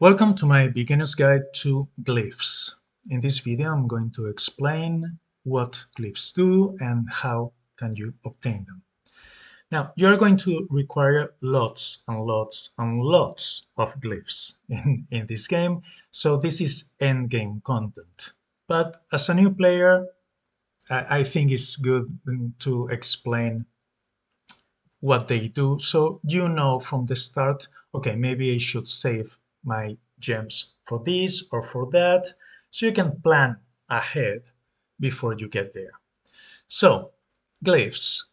Welcome to my beginner's guide to glyphs. In this video, I'm going to explain what glyphs do and how can you obtain them. Now, you're going to require lots and lots and lots of glyphs in this game, so this is endgame content. But as a new player, I think it's good to explain what they do so you know from the start, okay, maybe I should save my gems for this or for that, so you can plan ahead before you get there. So glyphs,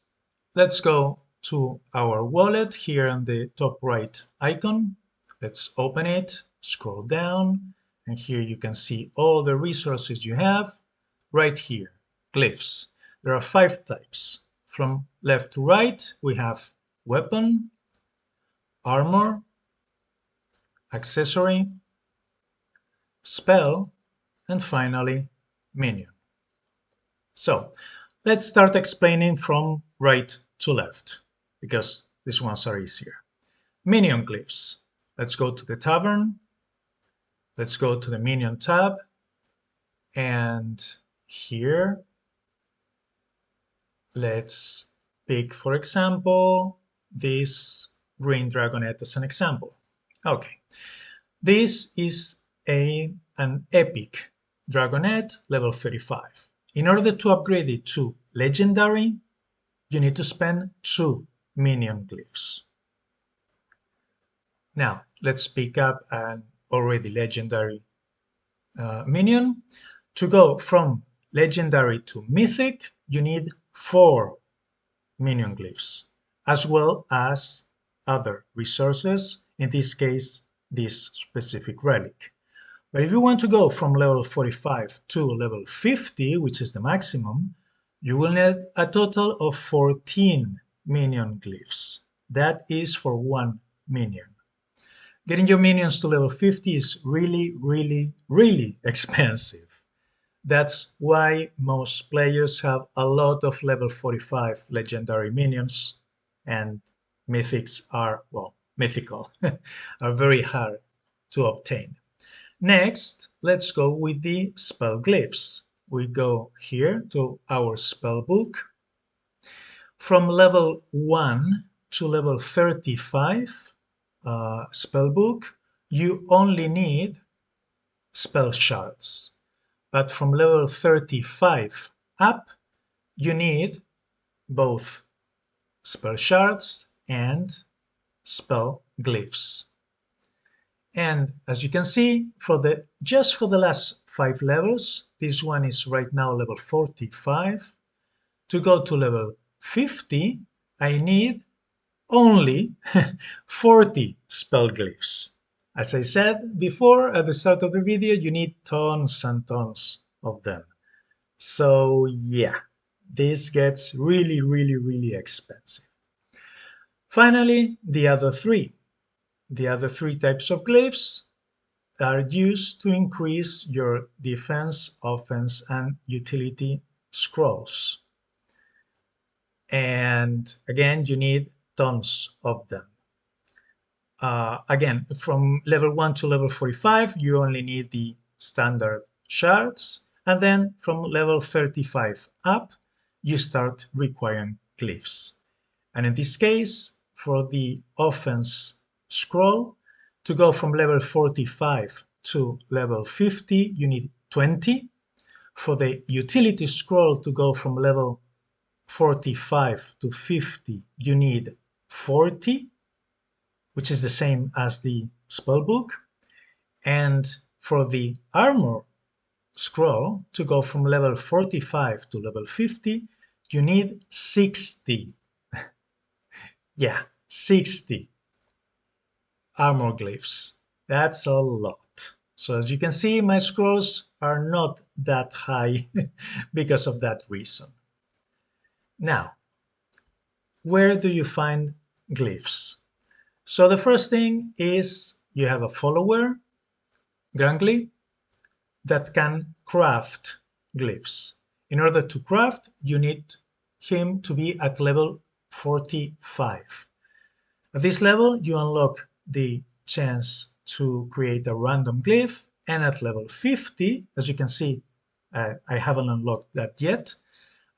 let's go to our wallet here on the top right icon. Let's open it, scroll down, and here you can see all the resources you have right here. Glyphs, there are 5 types. From left to right, we have weapon, armor, accessory, spell, and finally minion. So let's start explaining from right to left, because these ones are easier. Minion glyphs. Let's go to the tavern. Let's go to the minion tab. And here, let's pick, for example, this green dragonette as an example. Okay, this is an epic dragonette level 35. In order to upgrade it to legendary, you need to spend 2 minion glyphs. Now, let's pick up an already legendary minion. To go from legendary to mythic, you need 4 minion glyphs, as well as other resources, in this case, this specific relic. But if you want to go from level 45 to level 50, which is the maximum, you will need a total of 14 minion glyphs. That is for 1 minion. Getting your minions to level 50 is really, really, really expensive. That's why most players have a lot of level 45 legendary minions, and mythics are, well, mythical, are very hard to obtain. Next, let's go with the spell glyphs. We go here to our spell book. From level 1 to level 35 spell book, you only need spell shards. But from level 35 up, you need both spell shards and spell glyphs. And as you can see, just for the last 5 levels, this one is right now level 45. To go to level 50, I need only 40 spell glyphs. As I said before at the start of the video, you need tons and tons of them. So yeah, this gets really, really, really expensive. Finally, the other 3. The other 3 types of glyphs are used to increase your defense, offense, and utility scrolls. And again, you need tons of them. Again, from level 1 to level 45, you only need the standard shards, and then from level 35 up, you start requiring glyphs. And in this case, for the offense scroll, to go from level 45 to level 50, you need 20. For the utility scroll to go from level 45 to 50, you need 40, which is the same as the spellbook. And for the armor scroll to go from level 45 to level 50, you need 60. Yeah, 60 armor glyphs. That's a lot. So as you can see, my scrolls are not that high because of that reason. Now, where do you find glyphs? So the first thing is you have a follower, Grangly, that can craft glyphs. In order to craft, you need him to be at level 45. At this level, you unlock the chance to create a random glyph, and at level 50, as you can see, I haven't unlocked that yet.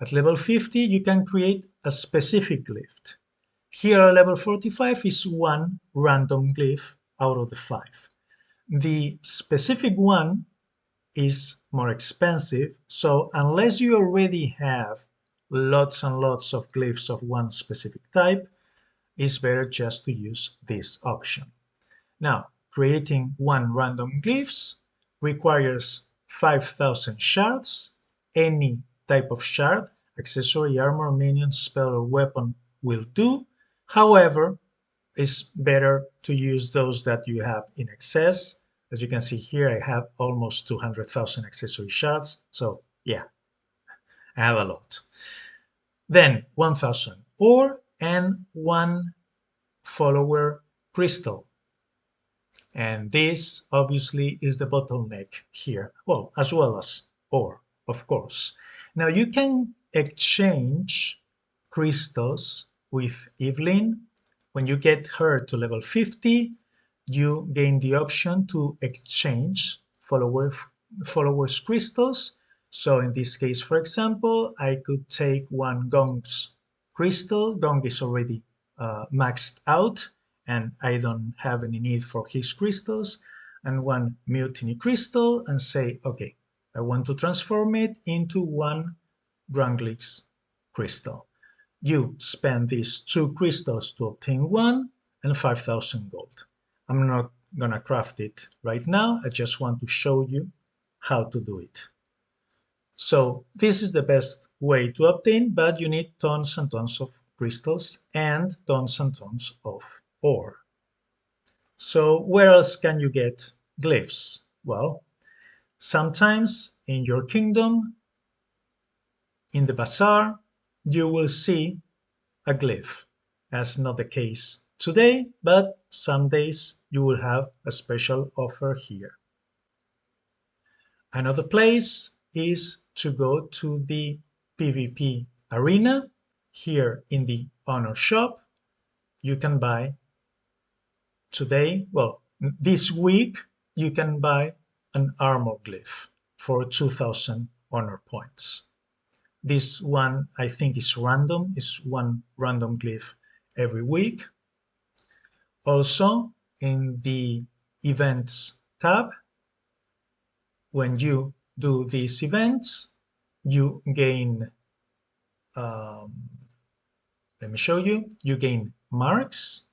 At level 50, you can create a specific glyph. Here at level 45 is one random glyph out of the 5. The specific one is more expensive, so unless you already have lots and lots of glyphs of one specific type, it's better just to use this option. Now, creating one random glyphs requires 5,000 shards. Any type of shard, accessory, armor, minion, spell, or weapon will do. However, it's better to use those that you have in excess. As you can see here, I have almost 200,000 accessory shards. So yeah, I have a lot. Then 1,000 ore and 1 follower crystal. And this obviously is the bottleneck here. Well, as well as ore, of course. Now you can exchange crystals with Evelyn. When you get her to level 50, you gain the option to exchange followers crystals. So in this case, for example, I could take one Gong's crystal. Gong is already maxed out, and I don't have any need for his crystals, and one mutiny crystal, and say, okay, I want to transform it into one Glyphs crystal. You spend these 2 crystals to obtain one, and 5,000 gold. I'm not gonna craft it right now. I just want to show you how to do it. So this is the best way to obtain, but you need tons and tons of crystals and tons of ore. So where else can you get glyphs? Well, sometimes in your kingdom, in the bazaar, you will see a glyph. That's not the case today, but some days you will have a special offer here. Another place is to go to the PvP arena. Here in the honor shop, you can buy today, well, this week, you can buy an armor glyph for 2,000 honor points. This one, I think, is random, is one random glyph every week. Also, in the events tab, when you do these events, you gain, let me show you, you gain marks.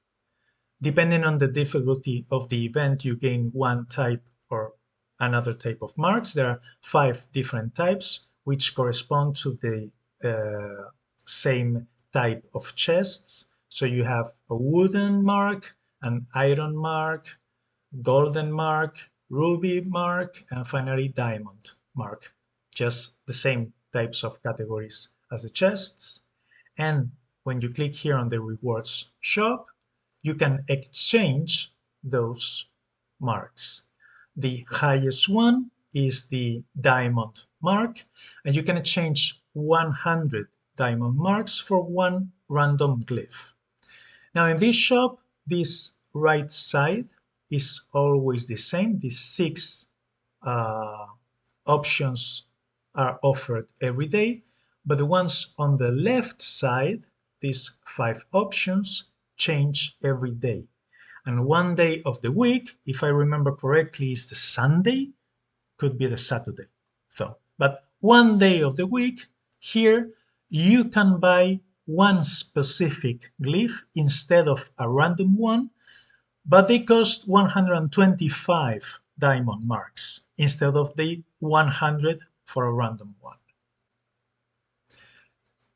Depending on the difficulty of the event, you gain one type or another type of marks. There are 5 different types, which correspond to the same type of chests. So you have a wooden mark, an iron mark, golden mark, ruby mark, and finally diamond mark. Just the same types of categories as the chests. And when you click here on the rewards shop, you can exchange those marks. The highest one is the diamond mark, and you can exchange 100 diamond marks for one random glyph. Now in this shop, this right side is always the same. These 6 options are offered every day, but the ones on the left side, these 5 options, change every day. And one day of the week, if I remember correctly, is the Sunday, could be the Saturday. So, but one day of the week, here you can buy one specific glyph instead of a random one, but they cost 125 diamond marks instead of the 100 for a random one.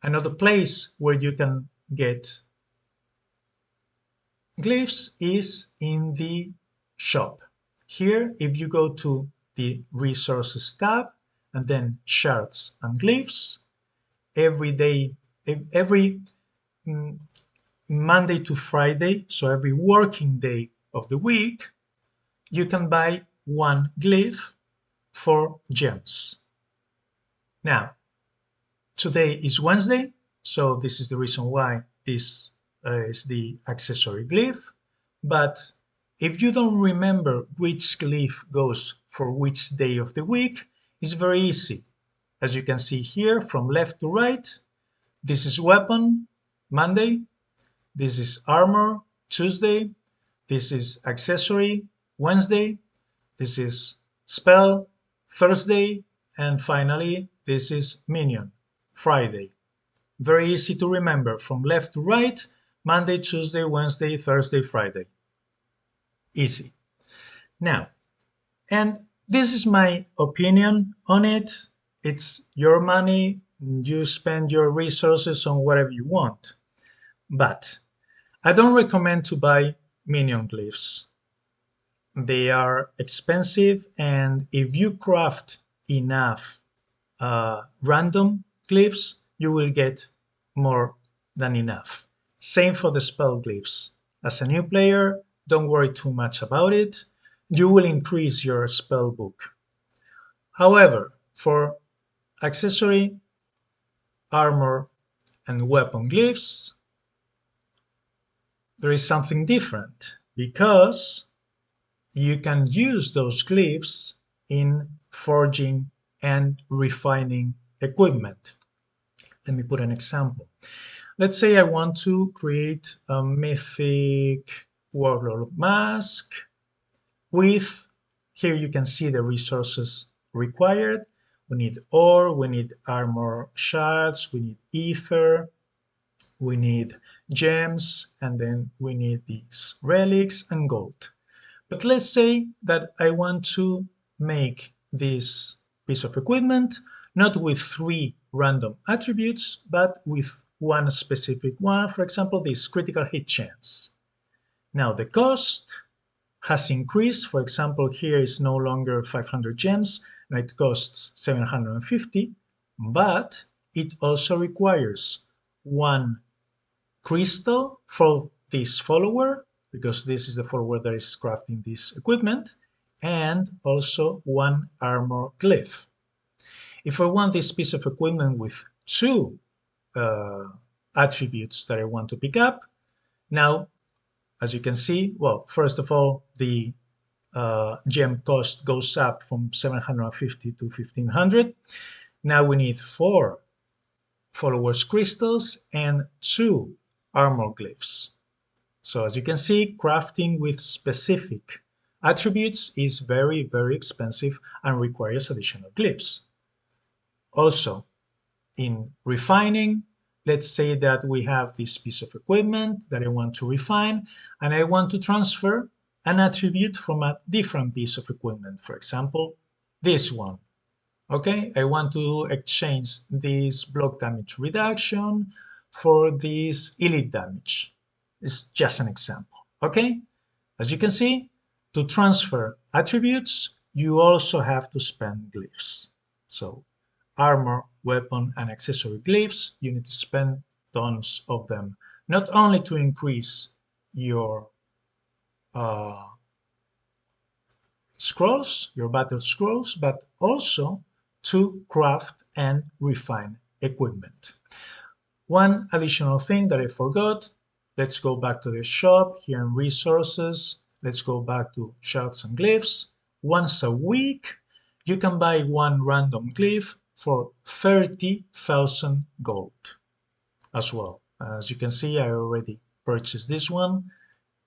Another place where you can get glyphs is in the shop. Here, if you go to the resources tab and then shards and glyphs, every day, every Monday to Friday, so every working day of the week, you can buy one glyph for gems. Now, today is Wednesday, so this is the reason why this is the accessory glyph, but If you don't remember which glyph goes for which day of the week, it's very easy. As you can see here, from left to right, this is weapon, Monday. This is armor, Tuesday. This is accessory, Wednesday. This is spell, Thursday. And finally, this is minion, Friday. Very easy to remember from left to right, Monday, Tuesday, Wednesday, Thursday, Friday. Easy. Now, and this is my opinion on it. It's your money. You spend your resources on whatever you want. But I don't recommend to buy minion glyphs. They are expensive, and if you craft enough random glyphs, you will get more than enough. Same for the spell glyphs. As a new player, don't worry too much about it. You will increase your spell book. However, for accessory, armor, and weapon glyphs, there is something different because you can use those glyphs in forging and refining equipment. Let me put an example. Let's say I want to create a mythic warlord mask with, here you can see the resources required. We need ore, we need armor shards, we need ether, we need gems, and then we need these relics and gold. But let's say that I want to make this piece of equipment not with 3 random attributes, but with one specific one. For example, this critical hit chance. Now the cost has increased. For example, here is no longer 500 gems, and it costs 750, but it also requires 1 crystal for this follower, because this is the follower that is crafting this equipment, and also 1 armor glyph. If I want this piece of equipment with 2 attributes that I want to pick up, now, as you can see, well, first of all, the gem cost goes up from 750 to 1500. Now we need 4 followers crystals and 2 armor glyphs. So as you can see, crafting with specific attributes is very, very expensive and requires additional glyphs. Also, in refining, let's say that we have this piece of equipment that I want to refine, and I want to transfer an attribute from a different piece of equipment. For example, this one. Okay, I want to exchange this block damage reduction for this elite damage. It's just an example. Okay, as you can see, to transfer attributes, you also have to spend glyphs. So armor, weapon, and accessory glyphs, you need to spend tons of them, not only to increase your scrolls, your battle scrolls, but also to craft and refine equipment. One additional thing that I forgot, let's go back to the shop here in resources. Let's go back to shards and glyphs. Once a week, you can buy 1 random glyph for 30,000 gold as well. As you can see, I already purchased this one,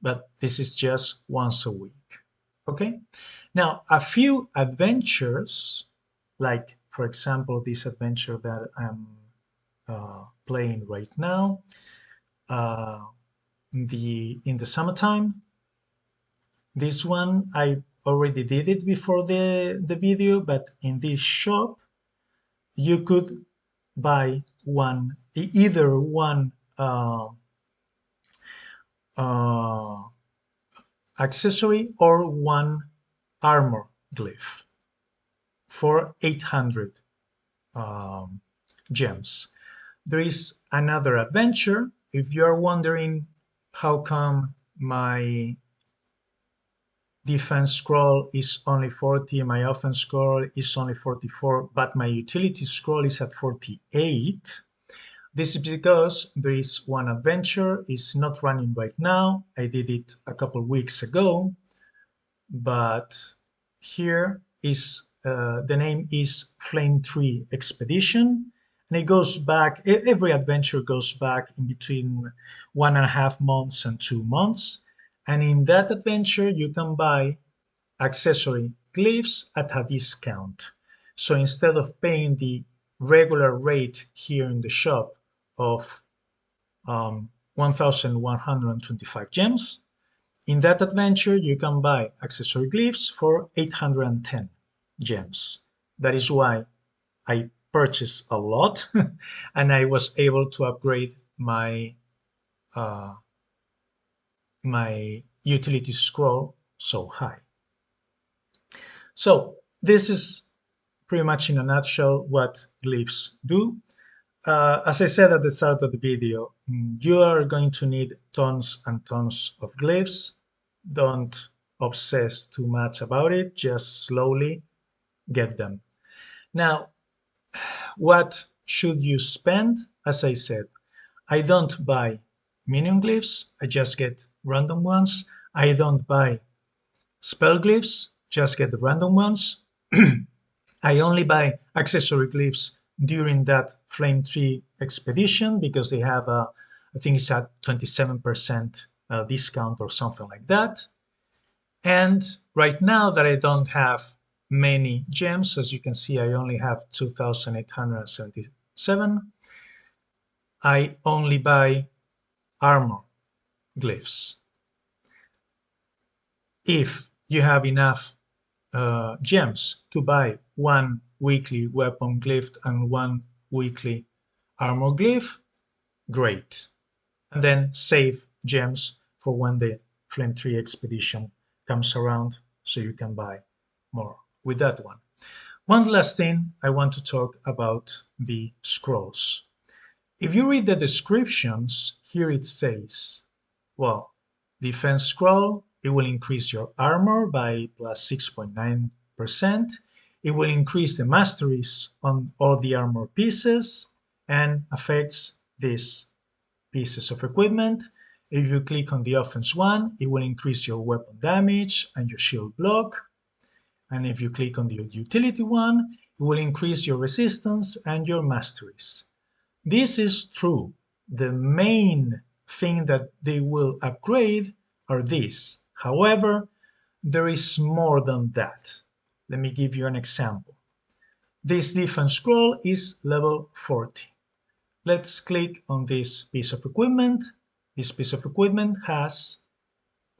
but this is just once a week. Okay, now a few adventures, like for example this adventure that I'm playing right now, in the summertime. This one I already did it before the video, but in this shop you could buy either one accessory or 1 armor glyph for 800 gems. There is another adventure. If you're wondering how come my defense scroll is only 40, my offense scroll is only 44, but my utility scroll is at 48, this is because there is one adventure. It's not running right now. I did it a couple weeks ago. but here is the name is Flame 3 Expedition, and it goes back, every adventure goes back in between 1.5 months and 2 months, and in that adventure you can buy accessory glyphs at a discount. So instead of paying the regular rate here in the shop of 1,125 gems, in that adventure you can buy accessory glyphs for 810 gems. That is why I purchased a lot and I was able to upgrade uh, my utility scroll so high. So this is pretty much in a nutshell what glyphs do. As I said at the start of the video, you are going to need tons and tons of glyphs. Don't obsess too much about it, just slowly get them. Now, what should you spend? As I said, I don't buy minion glyphs, I just get random ones. I don't buy spell glyphs, just get the random ones. I only buy accessory glyphs during that Flame 3 expedition because they have a, I think it's at 27% discount or something like that. And right now that I don't have many gems, as you can see, I only have 2,877. I only buy armor glyphs. If you have enough gems to buy one weekly weapon glyph and one weekly armor glyph, great. And then save gems for when the Flame 3 expedition comes around so you can buy more with that one. One last thing, I want to talk about the scrolls. If you read the descriptions, here it says, well, defense scroll, it will increase your armor by plus 6.9%. It will increase the masteries on all the armor pieces and affects these pieces of equipment. If you click on the offense one, it will increase your weapon damage and your shield block. And if you click on the utility one, it will increase your resistance and your masteries. This is true. The main thing that they will upgrade are these. However, there is more than that. Let me give you an example. This defense scroll is level 40. Let's click on this piece of equipment. This piece of equipment has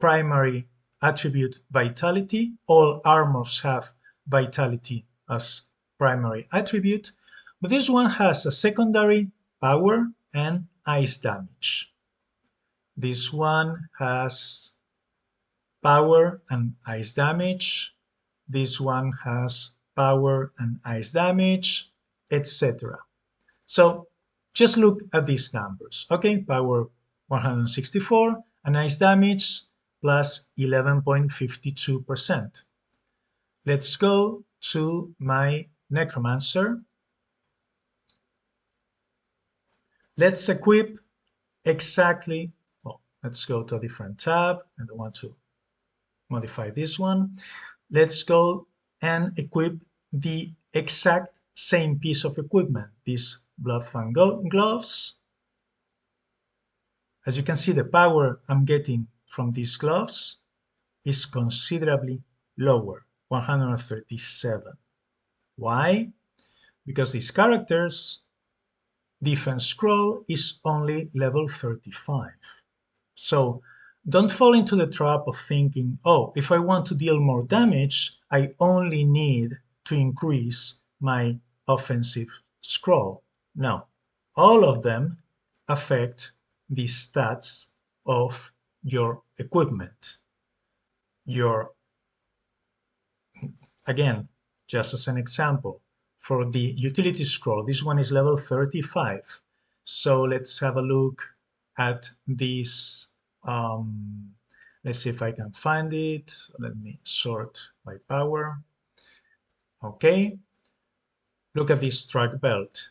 primary attribute vitality. All armors have vitality as primary attribute, but this one has a secondary power and ice damage. This one has power and ice damage. This one has power and ice damage, etc. So just look at these numbers. Okay, power 164 and ice damage plus 11.52%. Let's go to my necromancer. Let's equip exactly, well, let's go to a different tab. I don't want to modify this one. Let's go and equip the exact same piece of equipment, these Bloodfang gloves. As you can see, the power I'm getting from these gloves is considerably lower, 137. Why? Because these characters' defense scroll is only level 35. So don't fall into the trap of thinking, oh, if I want to deal more damage, I only need to increase my offensive scroll. No, all of them affect the stats of your equipment. Again, just as an example, for the utility scroll, this one is level 35. So let's have a look at this. Let's see if I can find it. Let me sort by power. Okay, look at this track belt.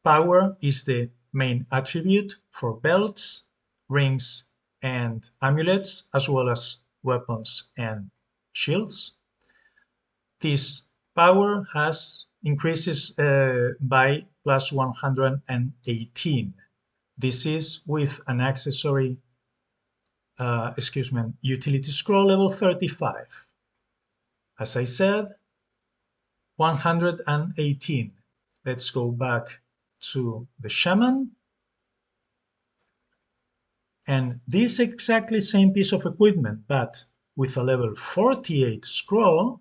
Power is the main attribute for belts, rings, and amulets, as well as weapons and shields, this power has increases by plus 118. This is with an accessory, utility scroll level 35. As I said, 118. Let's go back to the shaman. And this exactly same piece of equipment, but with a level 48 scroll,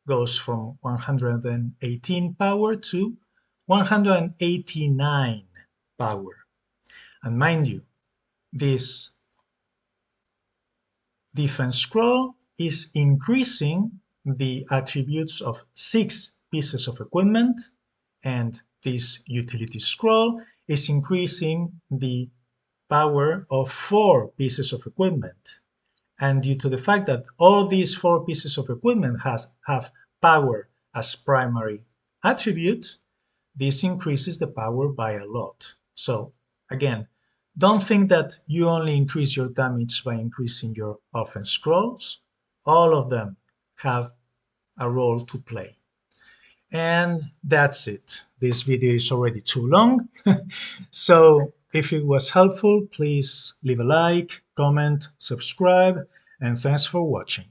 goes from 118 power to 189 power. And mind you, this defense scroll is increasing the attributes of 6 pieces of equipment, and this utility scroll is increasing the power of 4 pieces of equipment. And due to the fact that all these 4 pieces of equipment have power as primary attribute, this increases the power by a lot. So again, don't think that you only increase your damage by increasing your offense scrolls. All of them have a role to play. And that's it. This video is already too long. So if it was helpful, please leave a like, comment, subscribe, and thanks for watching.